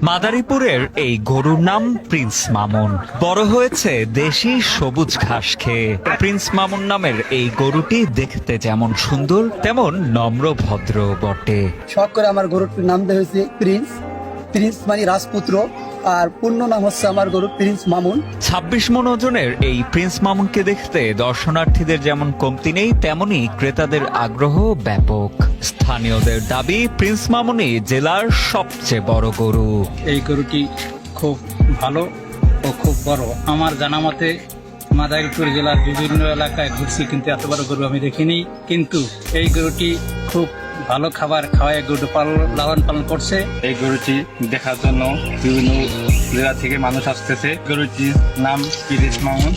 মাদারীপুরের এই গরুর নাম প্রিন্স মামুন। বড় হয়েছে দেশি সবুজ ঘাস খেয়ে। প্রিন্স মামুন নামের এই গরুটি দেখতে যেমন সুন্দর তেমন নম্র ভদ্র বটে। শখ করে আমার গরুটির নাম দেওয়া হয়েছে প্রিন্স। প্রিন্স মানে রাজপুত্র, আর পূর্ণ নাম হচ্ছে আমার গরু প্রিন্স মামুন। ২৬ মণ ওজনের এই প্রিন্স মামুনকে দেখতে দর্শনার্থীদের যেমন কমতি নেই, তেমনি ক্রেতাদের আগ্রহ ব্যাপক। স্থানীয়দের দাবি প্রিন্স মামুনই জেলার সবচেয়ে বড় গরু। এই গরুটি খুব ভালো ও খুব বড়। আমার জানা মতে মাদারীপুর জেলার বিভিন্ন এলাকায় ঘুরছি, কিন্তু এত বড় গরু আমি দেখিনি। কিন্তু এই গরুটি খুব ভালো খাবার খাওয়ায় গরু লালন পালন করছে। এই গরুটি দেখার জন্য বিভিন্ন জেলা থেকে মানুষ আসতেছে। গরুটির নাম প্রিন্স মামুন।